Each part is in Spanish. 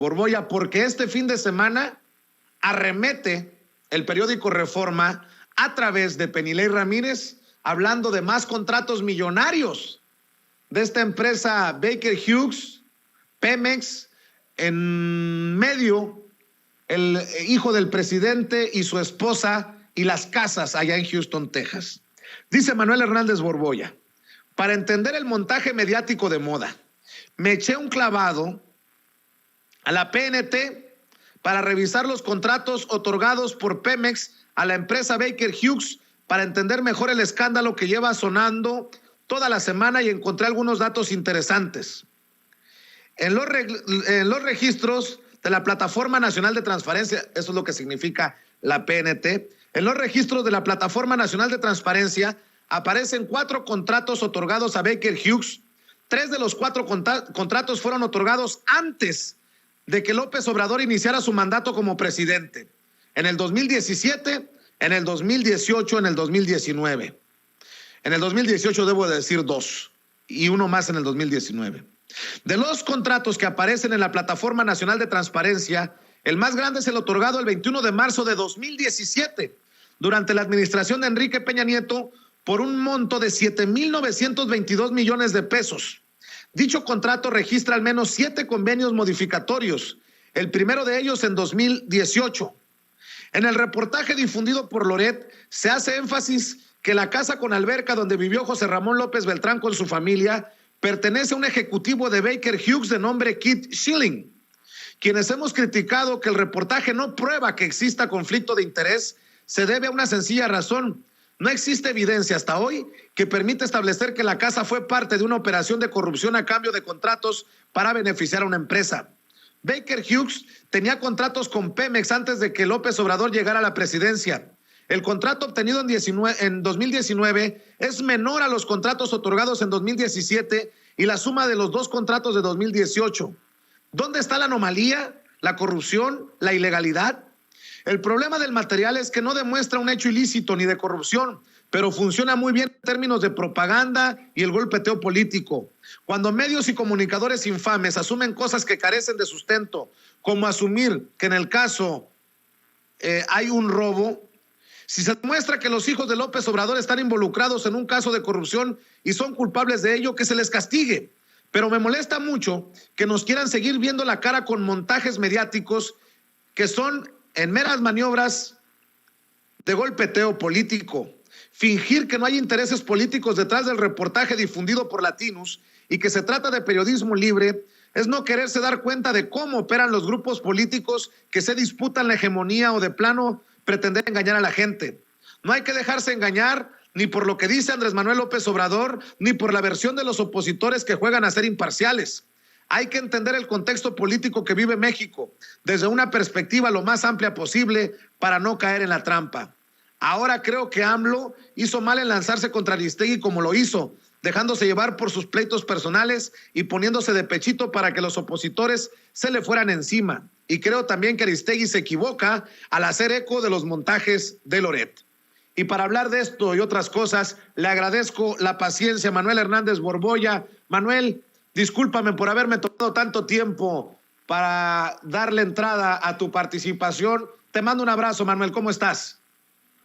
Borbolla, porque este fin de semana arremete el periódico Reforma a través de Penilei Ramírez, hablando de más contratos millonarios de esta empresa Baker Hughes, Pemex, en medio el hijo del presidente y su esposa y las casas allá en Houston, Texas. Dice Manuel Hernández Borbolla, para entender el montaje mediático de moda, me eché un clavado a la PNT para revisar los contratos otorgados por Pemex a la empresa Baker Hughes para entender mejor el escándalo que lleva sonando toda la semana y encontré algunos datos interesantes. En los registros de la Plataforma Nacional de Transparencia, eso es lo que significa la PNT, en los registros de la Plataforma Nacional de Transparencia aparecen 4 contratos otorgados a Baker Hughes. 3 de los 4 contratos fueron otorgados antes de que López Obrador iniciara su mandato como presidente, en el 2017, en el 2018, en el 2019. En el 2018 debo de decir 2 y uno más en el 2019. De los contratos que aparecen en la Plataforma Nacional de Transparencia, el más grande es el otorgado el 21 de marzo de 2017, durante la administración de Enrique Peña Nieto, por un monto de 7,922 millones de pesos. Dicho contrato registra al menos 7 convenios modificatorios, el primero de ellos en 2018. En el reportaje difundido por Loret se hace énfasis que la casa con alberca donde vivió José Ramón López Beltrán con su familia pertenece a un ejecutivo de Baker Hughes de nombre Keith Schilling. Quienes hemos criticado que el reportaje no prueba que exista conflicto de interés, se debe a una sencilla razón. No existe evidencia hasta hoy que permita establecer que la casa fue parte de una operación de corrupción a cambio de contratos para beneficiar a una empresa. Baker Hughes tenía contratos con Pemex antes de que López Obrador llegara a la presidencia. El contrato obtenido en 2019 es menor a los contratos otorgados en 2017 y la suma de los 2 contratos de 2018. ¿Dónde está la anomalía, la corrupción, la ilegalidad? El problema del material es que no demuestra un hecho ilícito ni de corrupción, pero funciona muy bien en términos de propaganda y el golpeteo político. Cuando medios y comunicadores infames asumen cosas que carecen de sustento, como asumir que en el caso hay un robo, si se demuestra que los hijos de López Obrador están involucrados en un caso de corrupción y son culpables de ello, que se les castigue. Pero me molesta mucho que nos quieran seguir viendo la cara con montajes mediáticos que son en meras maniobras de golpeteo político. Fingir que no hay intereses políticos detrás del reportaje difundido por Latinus y que se trata de periodismo libre es no quererse dar cuenta de cómo operan los grupos políticos que se disputan la hegemonía o de plano pretender engañar a la gente. No hay que dejarse engañar ni por lo que dice Andrés Manuel López Obrador, ni por la versión de los opositores que juegan a ser imparciales. Hay que entender el contexto político que vive México desde una perspectiva lo más amplia posible para no caer en la trampa. Ahora creo que AMLO hizo mal en lanzarse contra Aristegui como lo hizo, dejándose llevar por sus pleitos personales y poniéndose de pechito para que los opositores se le fueran encima. Y creo también que Aristegui se equivoca al hacer eco de los montajes de Loret. Y para hablar de esto y otras cosas, le agradezco la paciencia a Manuel Hernández Borbolla. Manuel, discúlpame por haberme tomado tanto tiempo para darle entrada a tu participación. Te mando un abrazo, Manuel. ¿Cómo estás?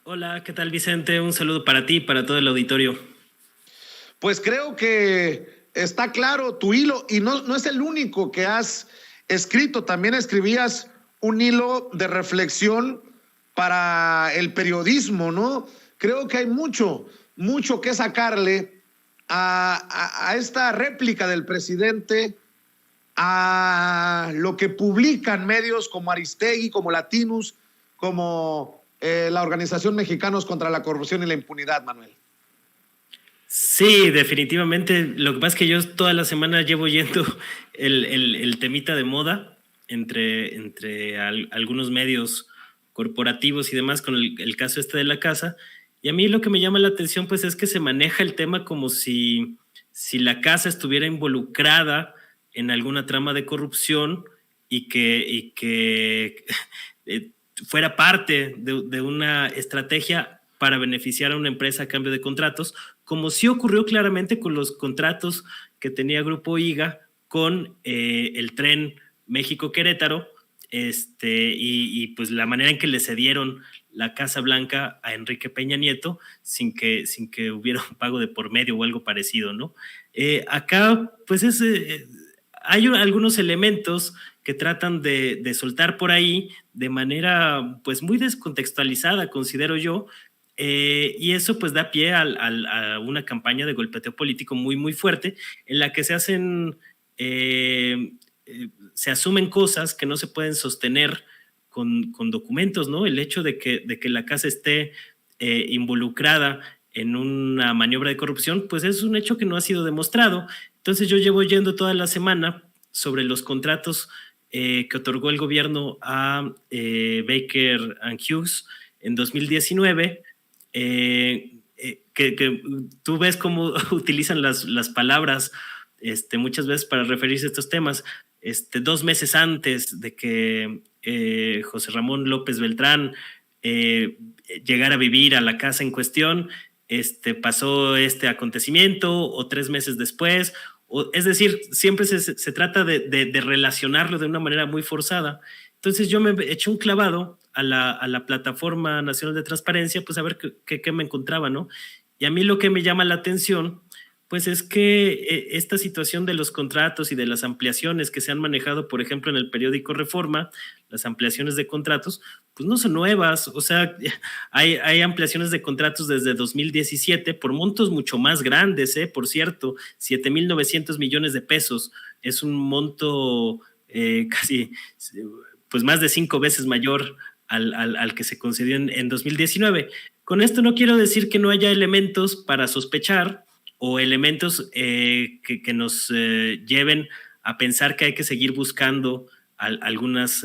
Hola, ¿qué tal, Vicente? Un saludo para ti y para todo el auditorio. Pues creo que está claro tu hilo y no es el único que has escrito. También escribías un hilo de reflexión para el periodismo, ¿no? Creo que hay mucho que sacarle a esta réplica del presidente, a lo que publican medios como Aristegui, como Latinus, como la Organización Mexicanos contra la Corrupción y la Impunidad, Manuel. Sí, definitivamente. Lo que pasa es que yo toda la semana llevo yendo el temita de moda entre algunos medios corporativos y demás con el caso este de la casa. Y a mí lo que me llama la atención pues es que se maneja el tema como si la casa estuviera involucrada en alguna trama de corrupción y que fuera parte de una estrategia para beneficiar a una empresa a cambio de contratos, como sí ocurrió claramente con los contratos que tenía Grupo IGA con el tren México-Querétaro, y pues la manera en que le cedieron la Casa Blanca a Enrique Peña Nieto sin que hubiera un pago de por medio o algo parecido, ¿no? Acá, pues hay algunos elementos que tratan de soltar por ahí de manera pues muy descontextualizada, considero yo, y eso pues da pie a una campaña de golpeteo político muy, muy fuerte en la que se hacen, se asumen cosas que no se pueden sostener con documentos, ¿no? El hecho de que la casa esté involucrada en una maniobra de corrupción, pues es un hecho que no ha sido demostrado. Entonces yo llevo yendo toda la semana sobre los contratos que otorgó el gobierno a Baker and Hughes en 2019, que tú ves cómo utilizan las palabras muchas veces para referirse a estos temas. 2 meses antes de que José Ramón López Beltrán llegara a vivir a la casa en cuestión, pasó este acontecimiento, o 3 meses después, es decir, siempre se trata de relacionarlo de una manera muy forzada. Entonces yo me eché un clavado a la Plataforma Nacional de Transparencia, pues a ver qué me encontraba, ¿no? Y a mí lo que me llama la atención, pues es que esta situación de los contratos y de las ampliaciones que se han manejado, por ejemplo, en el periódico Reforma, las ampliaciones de contratos, pues no son nuevas. O sea, hay ampliaciones de contratos desde 2017 por montos mucho más grandes, por cierto, 7,900 millones de pesos. Es un monto casi, pues más de 5 veces mayor al que se concedió en 2019. Con esto no quiero decir que no haya elementos para sospechar o elementos que nos lleven a pensar que hay que seguir buscando algunas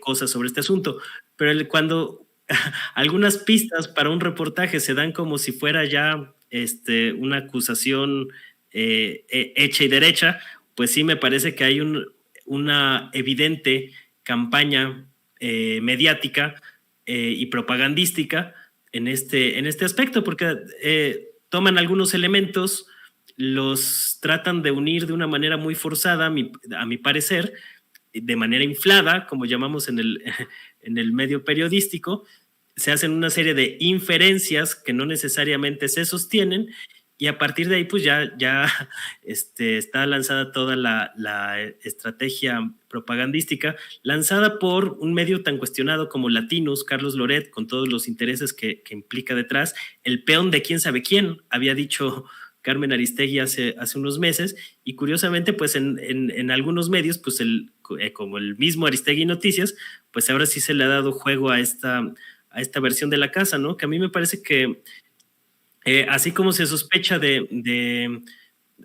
cosas sobre este asunto. Pero cuando algunas pistas para un reportaje se dan como si fuera ya una acusación hecha y derecha, pues sí me parece que hay una evidente campaña mediática y propagandística en este aspecto, porque toman algunos elementos, los tratan de unir de una manera muy forzada, a mi parecer, de manera inflada, como llamamos en el medio periodístico. Se hacen una serie de inferencias que no necesariamente se sostienen, y a partir de ahí pues ya está lanzada toda la estrategia propagandística, lanzada por un medio tan cuestionado como Latinos, Carlos Loret, con todos los intereses que implica detrás, el peón de quién sabe quién, había dicho Carmen Aristegui hace unos meses, y curiosamente pues en algunos medios, pues como el mismo Aristegui Noticias, pues ahora sí se le ha dado juego a esta versión de la casa, ¿no? Que a mí me parece que así como se sospecha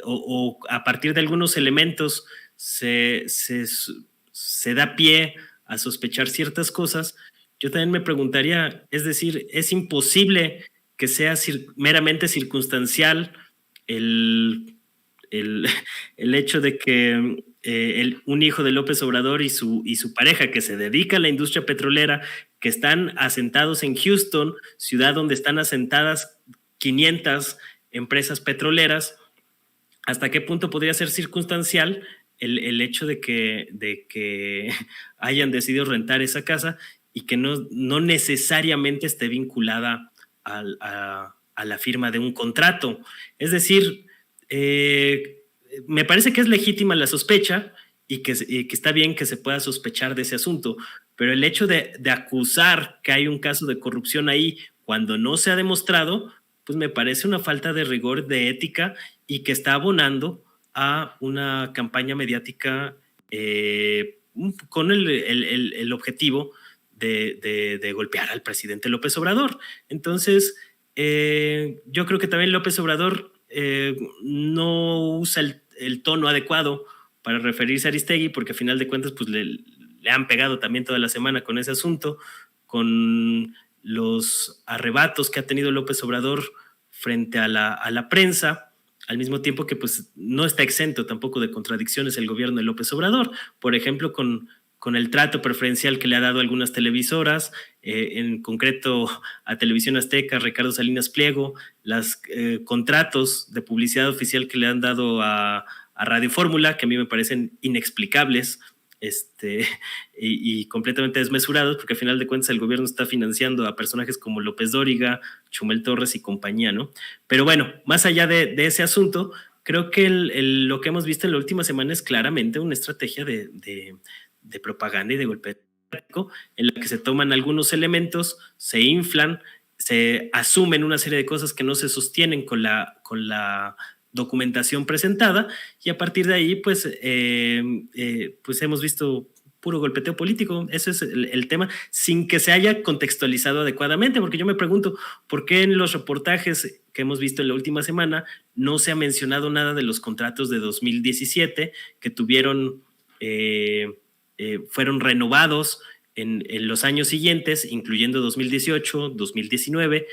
o a partir de algunos elementos se da pie a sospechar ciertas cosas, yo también me preguntaría, es decir, ¿es imposible que sea meramente circunstancial el hecho de que un hijo de López Obrador y su pareja, que se dedica a la industria petrolera, que están asentados en Houston, ciudad donde están asentadas 500 empresas petroleras, hasta qué punto podría ser circunstancial el hecho de que hayan decidido rentar esa casa y que no necesariamente esté vinculada a la firma de un contrato? Es decir, me parece que es legítima la sospecha y que está bien que se pueda sospechar de ese asunto, pero el hecho de acusar que hay un caso de corrupción ahí cuando no se ha demostrado, pues me parece una falta de rigor, de ética, y que está abonando a una campaña mediática con el objetivo de golpear al presidente López Obrador. Entonces, yo creo que también López Obrador no usa el tono adecuado para referirse a Aristegui, porque a final de cuentas pues le han pegado también toda la semana con ese asunto, con los arrebatos que ha tenido López Obrador frente a la prensa, al mismo tiempo que pues no está exento tampoco de contradicciones el gobierno de López Obrador, por ejemplo con el trato preferencial que le ha dado a algunas televisoras, en concreto a Televisión Azteca, Ricardo Salinas Pliego, los contratos de publicidad oficial que le han dado a Radio Fórmula, que a mí me parecen inexplicables, y completamente desmesurados, porque al final de cuentas el gobierno está financiando a personajes como López Dóriga, Chumel Torres y compañía, ¿no? Pero bueno, más allá de ese asunto, creo que lo que hemos visto en la última semana es claramente una estrategia de propaganda y de golpe en la que se toman algunos elementos, se inflan, se asumen una serie de cosas que no se sostienen con la documentación presentada, y a partir de ahí pues hemos visto puro golpeteo político. Ese es el tema, sin que se haya contextualizado adecuadamente, porque yo me pregunto por qué en los reportajes que hemos visto en la última semana no se ha mencionado nada de los contratos de 2017 que fueron renovados en los años siguientes, incluyendo 2018, 2019,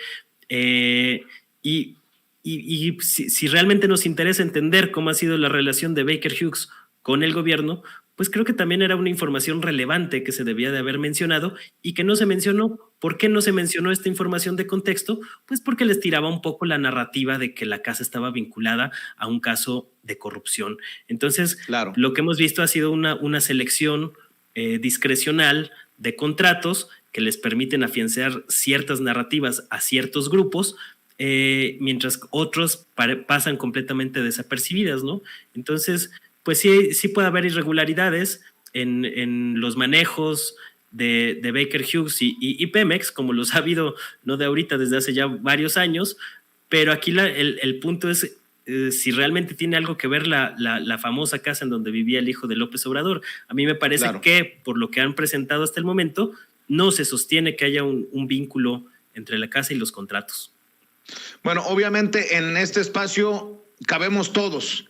y si realmente nos interesa entender cómo ha sido la relación de Baker Hughes con el gobierno, pues creo que también era una información relevante que se debía de haber mencionado y que no se mencionó. ¿Por qué no se mencionó esta información de contexto? Pues porque les tiraba un poco la narrativa de que la casa estaba vinculada a un caso de corrupción. Entonces, claro, lo que hemos visto ha sido una selección discrecional de contratos que les permiten afianzar ciertas narrativas a ciertos grupos, mientras otros pasan completamente desapercibidas, ¿no? Entonces, pues sí puede haber irregularidades en los manejos de Baker Hughes y Pemex, como los ha habido no de ahorita, desde hace ya varios años, pero aquí el punto es si realmente tiene algo que ver la famosa casa en donde vivía el hijo de López Obrador. A mí me parece claro que, por lo que han presentado hasta el momento, no se sostiene que haya un vínculo entre la casa y los contratos. Bueno, obviamente en este espacio cabemos todos.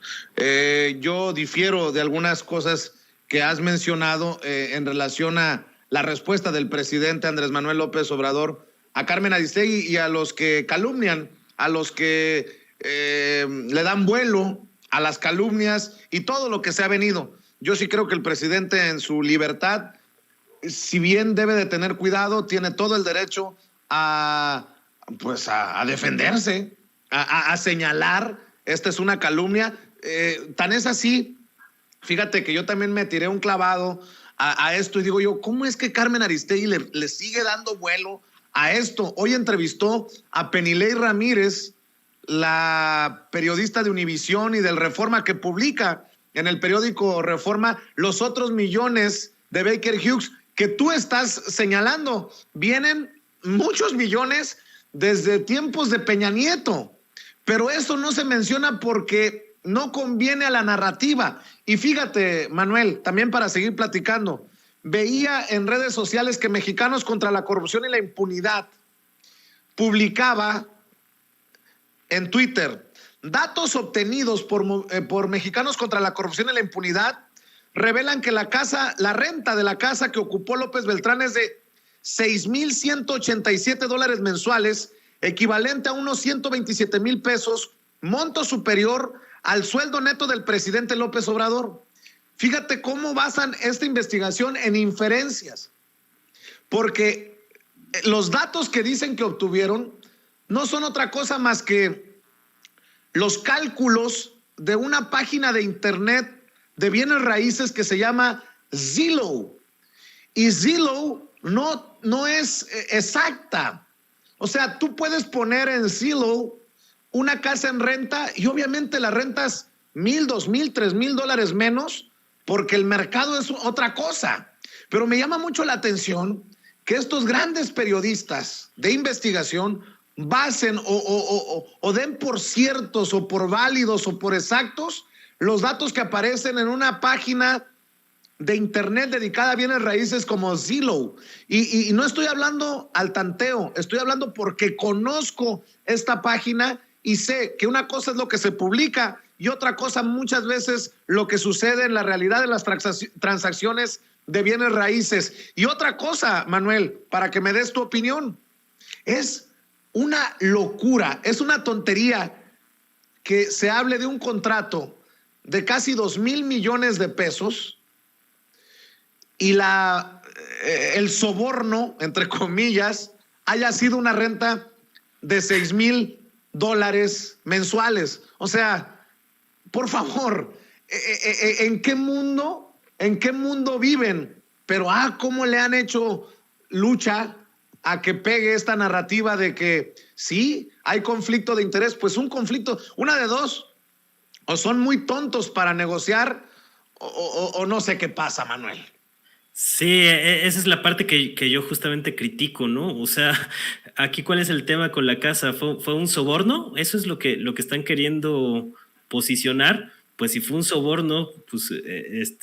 Yo difiero de algunas cosas que has mencionado en relación a la respuesta del presidente Andrés Manuel López Obrador a Carmen Aristegui y a los que calumnian, a los que le dan vuelo a las calumnias y todo lo que se ha venido. Yo sí creo que el presidente, en su libertad, si bien debe de tener cuidado, tiene todo el derecho a defenderse, a señalar. Esta es una calumnia. Tan es así, fíjate que yo también me tiré un clavado a esto y digo yo, ¿cómo es que Carmen Aristegui le sigue dando vuelo a esto? Hoy entrevistó a Penilei Ramírez, la periodista de Univisión y del Reforma, que publica en el periódico Reforma los otros millones de Baker Hughes que tú estás señalando. Vienen muchos millones desde tiempos de Peña Nieto, pero eso no se menciona porque no conviene a la narrativa. Y fíjate, Manuel, también para seguir platicando, veía en redes sociales que Mexicanos contra la Corrupción y la Impunidad publicaba en Twitter: datos obtenidos por Mexicanos contra la Corrupción y la Impunidad revelan que la renta de la casa que ocupó López Beltrán es de $6,187 mensuales, equivalente a unos 127,000 pesos, monto superior al sueldo neto del presidente López Obrador. Fíjate cómo basan esta investigación en inferencias, porque los datos que dicen que obtuvieron no son otra cosa más que los cálculos de una página de internet de bienes raíces que se llama Zillow. Y Zillow no es exacta. O sea, tú puedes poner en Zillow una casa en renta y obviamente la rentas $1,000, $2,000, $3,000 menos, porque el mercado es otra cosa. Pero me llama mucho la atención que estos grandes periodistas de investigación basen o den por ciertos o por válidos o por exactos los datos que aparecen en una página de internet dedicada a bienes raíces como Zillow. Y no estoy hablando al tanteo, estoy hablando porque conozco esta página y sé que una cosa es lo que se publica y otra cosa muchas veces lo que sucede en la realidad de las transacciones de bienes raíces. Y otra cosa, Manuel, para que me des tu opinión, es una locura, es una tontería que se hable de un contrato de casi 2,000 millones de pesos y el soborno, entre comillas, haya sido una renta de $6,000 mensuales. O sea, por favor, ¿en qué mundo ¿En qué mundo viven? Pero, ¿cómo le han hecho lucha a que pegue esta narrativa de que sí, hay conflicto de interés? Pues un conflicto, una de dos, o son muy tontos para negociar o no sé qué pasa, Manuel. Sí, esa es la parte que yo justamente critico, ¿no? O sea, aquí cuál es el tema con la casa, ¿fue un soborno? Eso es lo que están queriendo posicionar. Pues si fue un soborno, pues,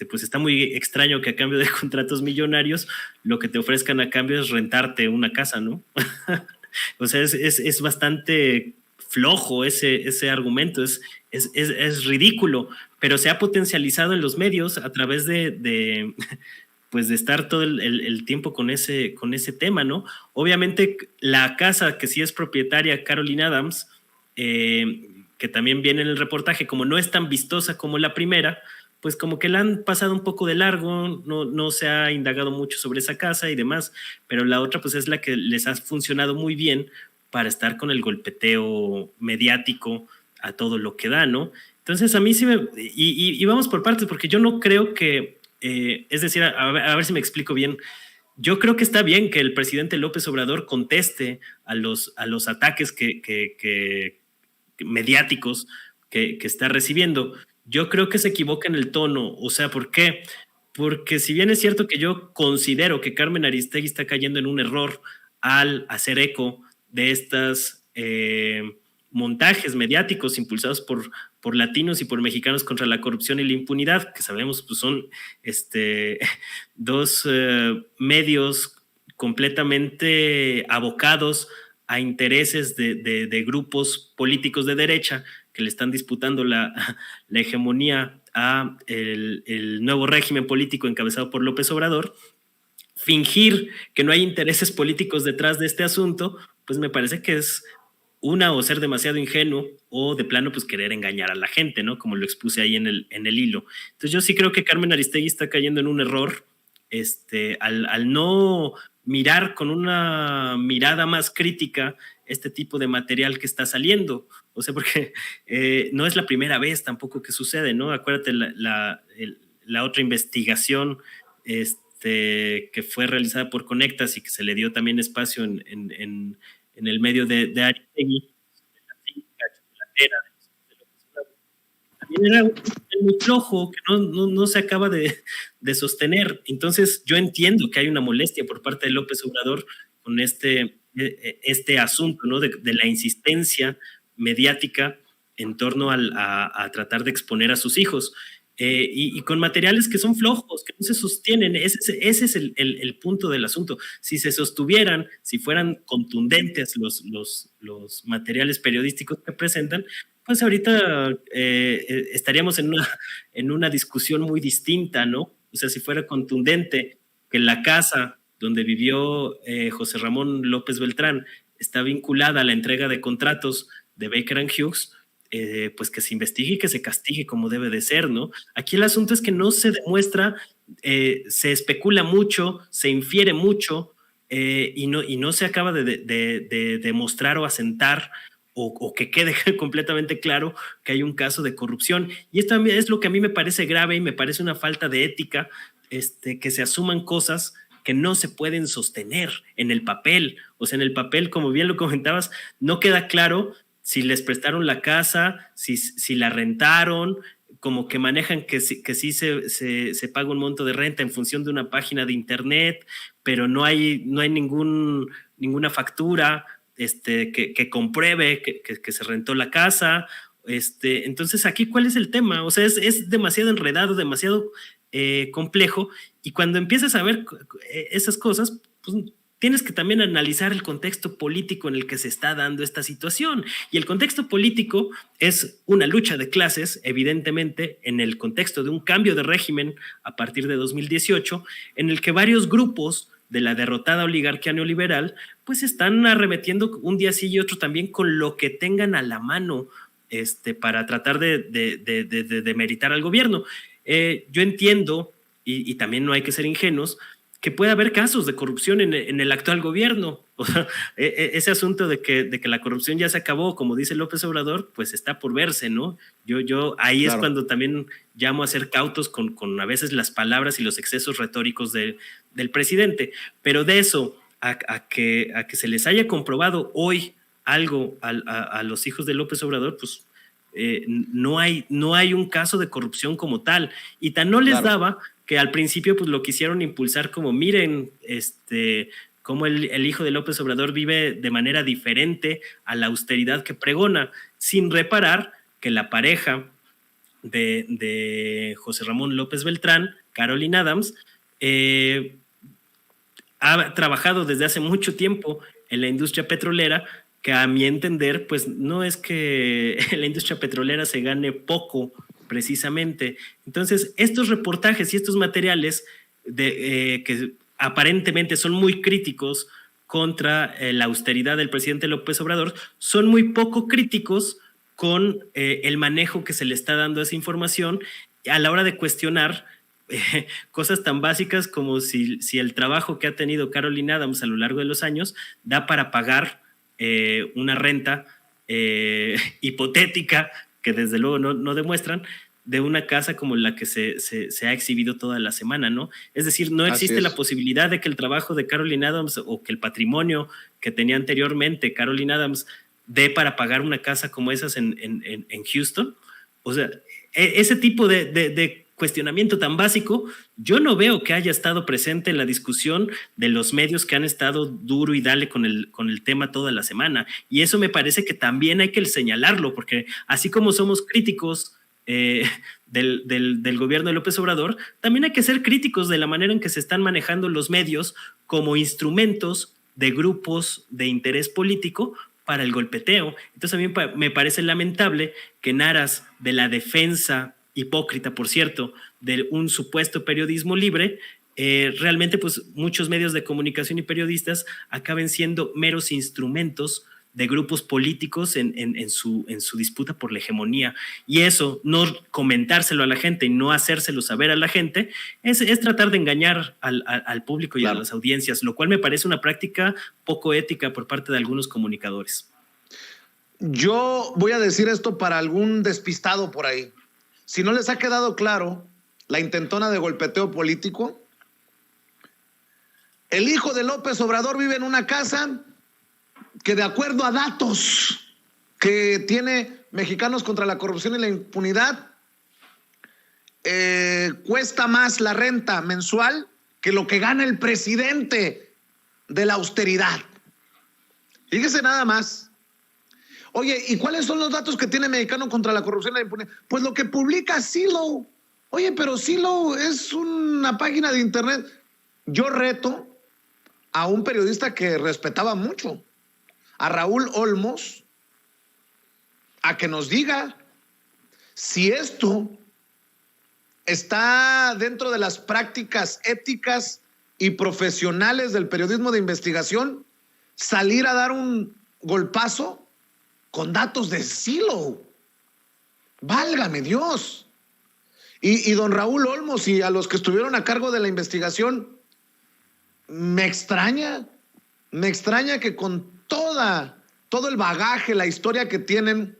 pues está muy extraño que a cambio de contratos millonarios lo que te ofrezcan a cambio es rentarte una casa, ¿no? O sea, es bastante flojo ese argumento, es ridículo, pero se ha potencializado en los medios a través pues de estar todo el tiempo con ese tema, ¿no? Obviamente la casa que sí es propietaria, Caroline Adams, que también viene en el reportaje, como no es tan vistosa como la primera, pues como que la han pasado un poco de largo, no se ha indagado mucho sobre esa casa y demás, pero la otra pues es la que les ha funcionado muy bien para estar con el golpeteo mediático a todo lo que da, ¿no? Entonces a mí sí y vamos por partes, porque yo no creo que, es decir, a ver si me explico bien. Yo creo que está bien que el presidente López Obrador conteste a los ataques mediáticos que está recibiendo. Yo creo que se equivoca en el tono. O sea, ¿por qué? Porque si bien es cierto que yo considero que Carmen Aristegui está cayendo en un error al hacer eco de estas montajes mediáticos impulsados por latinos y por mexicanos contra la corrupción y la impunidad, que sabemos pues son dos medios completamente abocados a intereses de grupos políticos de derecha que le están disputando la hegemonía a el nuevo régimen político encabezado por López Obrador. Fingir que no hay intereses políticos detrás de este asunto, pues me parece que es o ser demasiado ingenuo, o de plano pues querer engañar a la gente, ¿no? Como lo expuse ahí en el hilo. Entonces yo sí creo que Carmen Aristegui está cayendo en un error al no mirar con una mirada más crítica este tipo de material que está saliendo. O sea, porque no es la primera vez tampoco que sucede, ¿no? Acuérdate la otra investigación que fue realizada por Conectas y que se le dio también espacio en el medio de Aristegui, también era muy flojo, que no se acaba de sostener. Entonces yo entiendo que hay una molestia por parte de López Obrador con este asunto, ¿no? de la insistencia mediática en torno a tratar de exponer a sus hijos. Y con materiales que son flojos, que no se sostienen. Ese es el punto del asunto. Si se sostuvieran, si fueran contundentes los materiales periodísticos que presentan, pues ahorita estaríamos en una discusión muy distinta, ¿no? O sea, si fuera contundente que la casa donde vivió José Ramón López Beltrán está vinculada a la entrega de contratos de Baker & Hughes, pues que se investigue y que se castigue como debe de ser, ¿no? Aquí el asunto es que no se demuestra, se especula mucho, se infiere mucho y no se acaba de demostrar o asentar o que quede completamente claro que hay un caso de corrupción. Y esto es lo que a mí me parece grave y me parece una falta de ética, que se asuman cosas que no se pueden sostener en el papel. O sea, en el papel, como bien lo comentabas, no queda claro si les prestaron la casa, si la rentaron, como que manejan que sí se paga un monto de renta en función de una página de internet, pero no hay ninguna factura que compruebe que se rentó la casa. Entonces aquí, ¿cuál es el tema? O sea, es demasiado enredado, demasiado complejo, y cuando empiezas a ver esas cosas, pues tienes que también analizar el contexto político en el que se está dando esta situación. Y el contexto político es una lucha de clases, evidentemente, en el contexto de un cambio de régimen a partir de 2018, en el que varios grupos de la derrotada oligarquía neoliberal, pues están arremetiendo un día sí y otro también con lo que tengan a la mano para tratar de demeritar al gobierno. Yo entiendo, y también no hay que ser ingenuos, que puede haber casos de corrupción en el actual gobierno. O sea, ese asunto de que la corrupción ya se acabó, como dice López Obrador, pues está por verse, ¿no? Yo ahí claro. Es cuando también llamo a ser cautos con a veces las palabras y los excesos retóricos del presidente. Pero de eso a que se les haya comprobado hoy algo a los hijos de López Obrador, pues no hay un caso de corrupción como tal. Y tan no les claro. daba que al principio pues lo quisieron impulsar como miren, cómo el hijo de López Obrador vive de manera diferente a la austeridad que pregona, sin reparar que la pareja de José Ramón López Beltrán, Caroline Adams, ha trabajado desde hace mucho tiempo en la industria petrolera, que a mi entender, pues no es que la industria petrolera se gane poco, precisamente. Entonces, estos reportajes y estos materiales que aparentemente son muy críticos contra la austeridad del presidente López Obrador, son muy poco críticos con el manejo que se le está dando a esa información a la hora de cuestionar cosas tan básicas como si el trabajo que ha tenido Caroline Adams a lo largo de los años da para pagar una renta hipotética que desde luego no demuestran, de una casa como la que se ha exhibido toda la semana, ¿no? Es decir, no existe la posibilidad de que el trabajo de Caroline Adams o que el patrimonio que tenía anteriormente Caroline Adams dé para pagar una casa como esas en Houston. O sea, ese tipo de cuestionamiento tan básico, yo no veo que haya estado presente en la discusión de los medios que han estado duro y dale con el tema toda la semana. Y eso me parece que también hay que señalarlo, porque así como somos críticos del gobierno de López Obrador, también hay que ser críticos de la manera en que se están manejando los medios como instrumentos de grupos de interés político para el golpeteo. Entonces a mí me parece lamentable que en aras de la defensa hipócrita, por cierto, de un supuesto periodismo libre, realmente pues muchos medios de comunicación y periodistas acaben siendo meros instrumentos de grupos políticos en su disputa por la hegemonía. Y eso, no comentárselo a la gente y no hacérselo saber a la gente, es tratar de engañar al público y claro. a las audiencias, lo cual me parece una práctica poco ética por parte de algunos comunicadores. Yo voy a decir esto para algún despistado por ahí. Si no les ha quedado claro la intentona de golpeteo político, el hijo de López Obrador vive en una casa que, de acuerdo a datos que tiene Mexicanos contra la Corrupción y la Impunidad, cuesta más la renta mensual que lo que gana el presidente de la austeridad. Fíjese nada más. Oye, ¿y cuáles son los datos que tiene Mexicano contra la Corrupción y la Impunidad? Pues lo que publica Zillow. Oye, pero Zillow es una página de internet. Yo reto a un periodista que respetaba mucho, a Raúl Olmos, a que nos diga si esto está dentro de las prácticas éticas y profesionales del periodismo de investigación, salir a dar un golpazo con datos de Zillow. Válgame Dios. Y don Raúl Olmos y a los que estuvieron a cargo de la investigación, me extraña que con todo el bagaje, la historia que tienen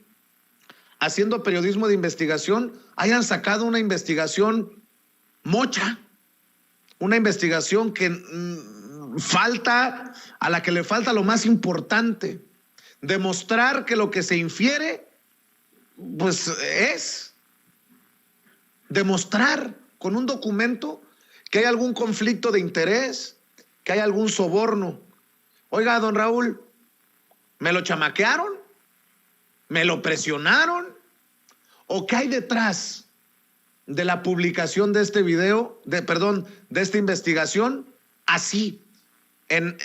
haciendo periodismo de investigación, hayan sacado una investigación mocha, una investigación que a la que le falta lo más importante: demostrar que lo que se infiere, pues es demostrar con un documento que hay algún conflicto de interés, que hay algún soborno. Oiga, don Raúl, ¿me lo chamaquearon? ¿Me lo presionaron? ¿O qué hay detrás de la publicación de este video, de esta investigación, así, en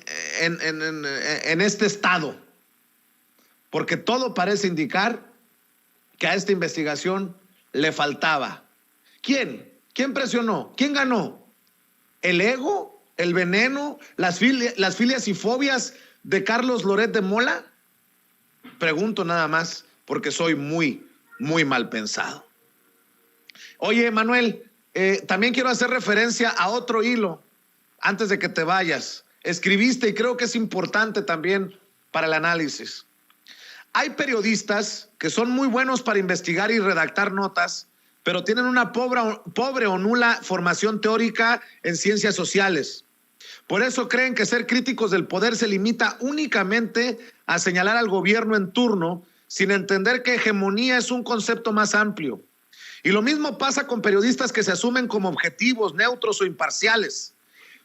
este estado? Porque todo parece indicar que a esta investigación le faltaba. ¿Quién? ¿Quién presionó? ¿Quién ganó? ¿El ego? ¿El veneno? ¿Las filias y fobias de Carlos Loret de Mola? Pregunto nada más porque soy muy, muy mal pensado. Oye, Manuel, también quiero hacer referencia a otro hilo antes de que te vayas, escribiste, y creo que es importante también para el análisis. Hay periodistas que son muy buenos para investigar y redactar notas, pero tienen una pobre o nula formación teórica en ciencias sociales. Por eso creen que ser críticos del poder se limita únicamente a señalar al gobierno en turno, sin entender que hegemonía es un concepto más amplio. Y lo mismo pasa con periodistas que se asumen como objetivos, neutros o imparciales,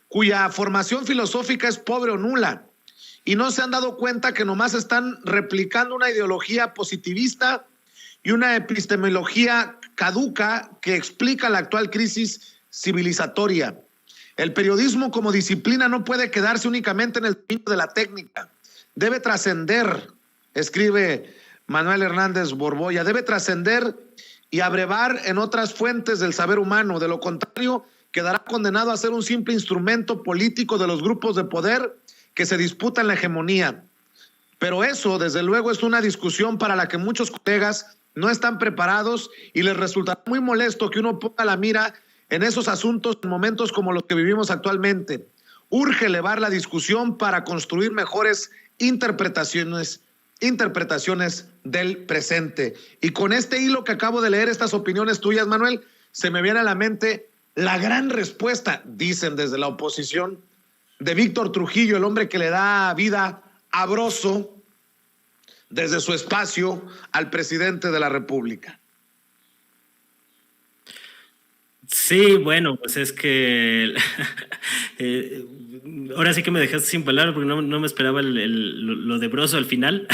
cuya formación filosófica es pobre o nula, y no se han dado cuenta que nomás están replicando una ideología positivista y una epistemología caduca que explica la actual crisis civilizatoria. El periodismo como disciplina no puede quedarse únicamente en el camino de la técnica. Debe trascender, escribe Manuel Hernández Borbolla, debe trascender y abrevar en otras fuentes del saber humano. De lo contrario, quedará condenado a ser un simple instrumento político de los grupos de poder que se disputan la hegemonía. Pero eso, desde luego, es una discusión para la que muchos colegas no están preparados, y les resultará muy molesto que uno ponga la mira en esos asuntos en momentos como los que vivimos actualmente. Urge elevar la discusión para construir mejores interpretaciones del presente. Y con este hilo que acabo de leer, estas opiniones tuyas, Manuel, se me viene a la mente la gran respuesta, dicen desde la oposición, de Víctor Trujillo, el hombre que le da vida a Broso desde su espacio al presidente de la República. Sí, bueno, pues es que ahora sí que me dejaste sin palabras porque no me esperaba lo de Broso al final.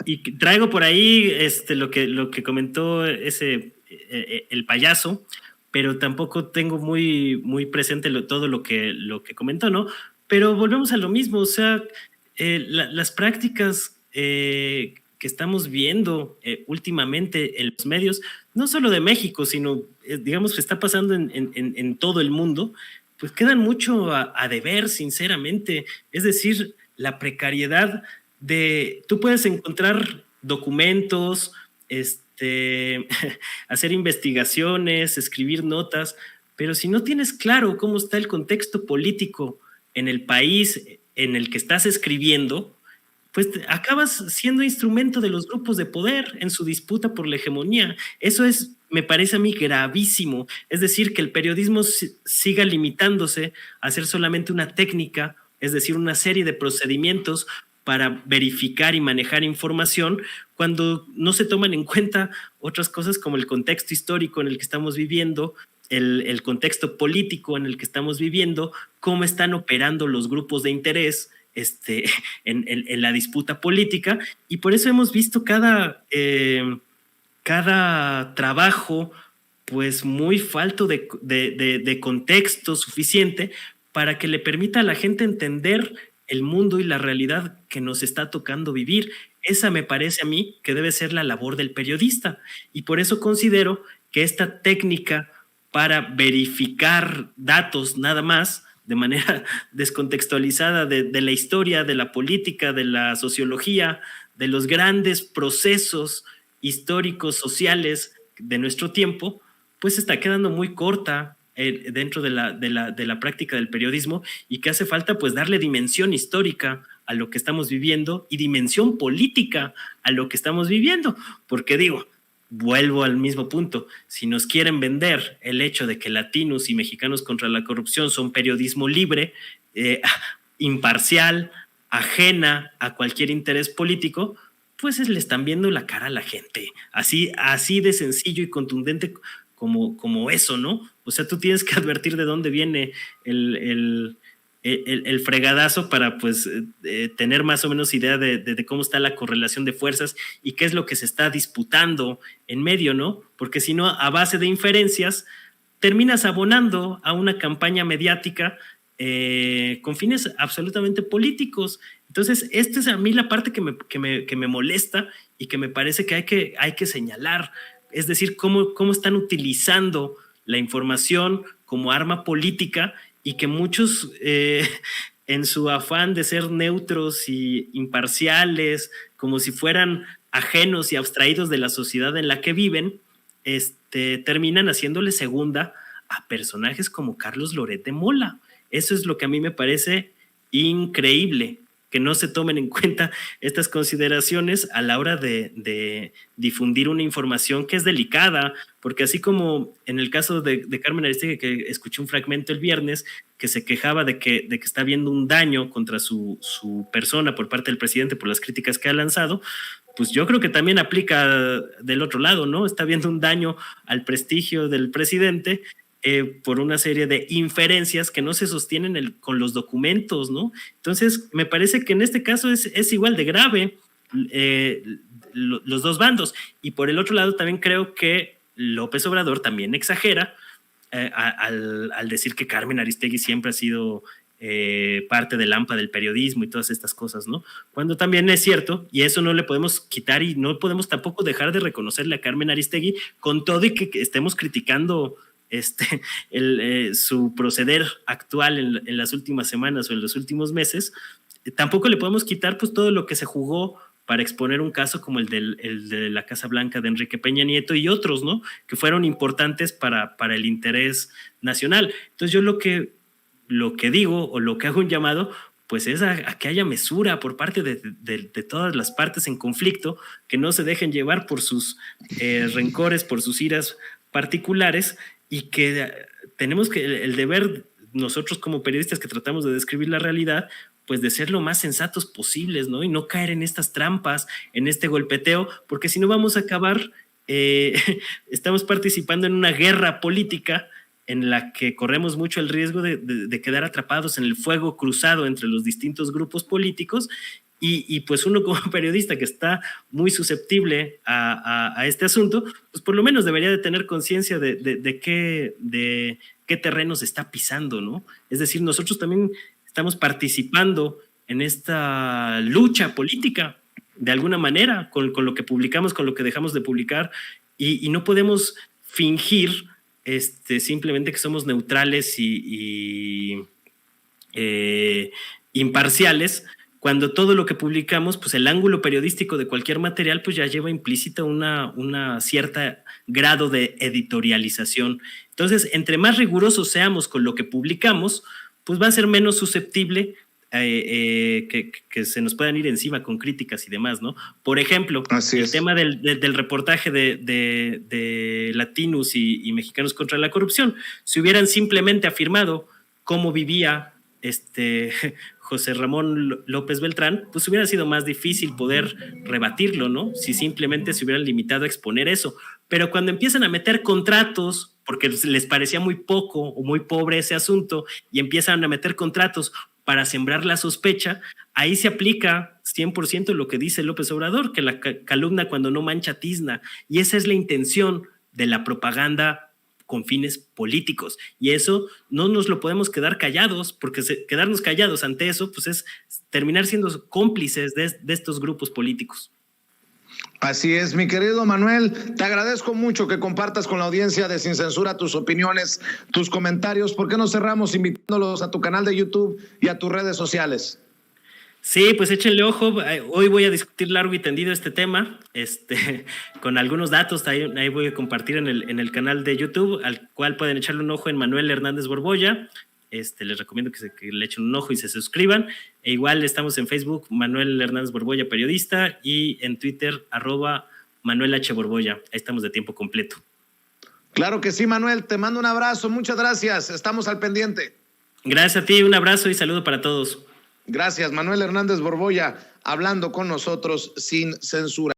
y traigo por ahí lo que comentó el payaso, pero tampoco tengo muy presente todo lo que comentó, ¿no? Pero volvemos a lo mismo, o sea, las prácticas que estamos viendo últimamente en los medios, no solo de México, sino digamos que está pasando en todo el mundo, pues quedan mucho a deber, sinceramente. Es decir, la precariedad tú puedes encontrar documentos, hacer investigaciones, escribir notas, pero si no tienes claro cómo está el contexto político en el país en el que estás escribiendo, pues acabas siendo instrumento de los grupos de poder en su disputa por la hegemonía. Eso me parece a mí gravísimo. Es decir, que el periodismo siga limitándose a ser solamente una técnica, es decir, una serie de procedimientos para verificar y manejar información, cuando no se toman en cuenta otras cosas como el contexto histórico en el que estamos viviendo, el contexto político en el que estamos viviendo, cómo están operando los grupos de interés en la disputa política. Y por eso hemos visto cada trabajo pues muy falto de contexto suficiente para que le permita a la gente entender el mundo y la realidad que nos está tocando vivir. Esa me parece a mí que debe ser la labor del periodista, y por eso considero que esta técnica para verificar datos nada más de manera descontextualizada de la historia, de la política, de la sociología, de los grandes procesos históricos, sociales de nuestro tiempo, pues está quedando muy corta dentro de la práctica del periodismo, y que hace falta pues darle dimensión histórica a lo que estamos viviendo y dimensión política a lo que estamos viviendo, porque vuelvo al mismo punto, si nos quieren vender el hecho de que Latinos y Mexicanos contra la Corrupción son periodismo libre, imparcial, ajena a cualquier interés político, pues le están viendo la cara a la gente, así de sencillo y contundente como eso, ¿no? O sea, tú tienes que advertir de dónde viene el fregadazo para pues tener más o menos idea de cómo está la correlación de fuerzas y qué es lo que se está disputando en medio, ¿no? Porque si no, a base de inferencias, terminas abonando a una campaña mediática con fines absolutamente políticos. Entonces, esta es a mí la parte que me molesta y que me parece que hay que señalar. Es decir, cómo están utilizando la información como arma política, y que muchos en su afán de ser neutros y imparciales, como si fueran ajenos y abstraídos de la sociedad en la que viven, terminan haciéndole segunda a personajes como Carlos Loret de Mola. Eso es lo que a mí me parece increíble, que no se tomen en cuenta estas consideraciones a la hora de difundir una información que es delicada, porque así como en el caso de Carmen Aristegui, que escuché un fragmento el viernes, que se quejaba de que está habiendo un daño contra su persona por parte del presidente por las críticas que ha lanzado, pues yo creo que también aplica del otro lado, ¿no? Está habiendo un daño al prestigio del presidente por una serie de inferencias que no se sostienen con los documentos, ¿no? Entonces, me parece que en este caso es igual de grave los dos bandos. Y por el otro lado, también creo que López Obrador también exagera al decir que Carmen Aristegui siempre ha sido parte del AMPA del periodismo y todas estas cosas, ¿no? Cuando también es cierto, y eso no le podemos quitar y no podemos tampoco dejar de reconocerle a Carmen Aristegui con todo y que estemos criticando su proceder actual en las últimas semanas o en los últimos meses, tampoco le podemos quitar pues todo lo que se jugó para exponer un caso como el de la Casa Blanca de Enrique Peña Nieto y otros, ¿no? Que fueron importantes para el interés nacional. Entonces yo lo que digo o lo que hago un llamado pues es a que haya mesura por parte de todas las partes en conflicto, que no se dejen llevar por sus rencores, por sus iras particulares, y que tenemos que el deber nosotros como periodistas que tratamos de describir la realidad, pues de ser lo más sensatos posibles, ¿no? Y no caer en estas trampas, en este golpeteo, porque si no vamos a acabar, estamos participando en una guerra política en la que corremos mucho el riesgo de quedar atrapados en el fuego cruzado entre los distintos grupos políticos. Y pues uno como periodista que está muy susceptible a este asunto, pues por lo menos debería de tener conciencia de qué terreno se está pisando, ¿no? Es decir, nosotros también estamos participando en esta lucha política, de alguna manera, con lo que publicamos, con lo que dejamos de publicar, y no podemos fingir simplemente que somos neutrales y imparciales, cuando todo lo que publicamos, pues el ángulo periodístico de cualquier material, pues ya lleva implícita una cierta grado de editorialización. Entonces, entre más rigurosos seamos con lo que publicamos, pues va a ser menos susceptible que se nos puedan ir encima con críticas y demás, ¿no? Por ejemplo, el tema del reportaje de Latinos y Mexicanos contra la Corrupción. Si hubieran simplemente afirmado cómo vivía José Ramón López Beltrán, pues hubiera sido más difícil poder rebatirlo, ¿no? Si simplemente se hubieran limitado a exponer eso. Pero cuando empiezan a meter contratos, porque les parecía muy poco o muy pobre ese asunto, y empiezan a meter contratos para sembrar la sospecha, ahí se aplica 100% lo que dice López Obrador, que la calumnia cuando no mancha tizna, y esa es la intención de la propaganda con fines políticos, y eso no nos lo podemos quedar callados, porque quedarnos callados ante eso pues es terminar siendo cómplices de estos grupos políticos. Así es, mi querido Manuel, te agradezco mucho que compartas con la audiencia de Sin Censura tus opiniones, tus comentarios. ¿Por qué no cerramos invitándolos a tu canal de YouTube y a tus redes sociales? Sí, pues échenle ojo. Hoy voy a discutir largo y tendido este tema, con algunos datos. Ahí voy a compartir en el canal de YouTube, al cual pueden echarle un ojo en Manuel Hernández Borbolla. Les recomiendo que le echen un ojo y se suscriban. E igual estamos en Facebook, Manuel Hernández Borbolla, periodista, y en Twitter, @Manuel H. Borbolla. Ahí estamos de tiempo completo. Claro que sí, Manuel. Te mando un abrazo. Muchas gracias. Estamos al pendiente. Gracias a ti. Un abrazo y saludo para todos. Gracias, Manuel Hernández Borbolla, hablando con nosotros sin censura.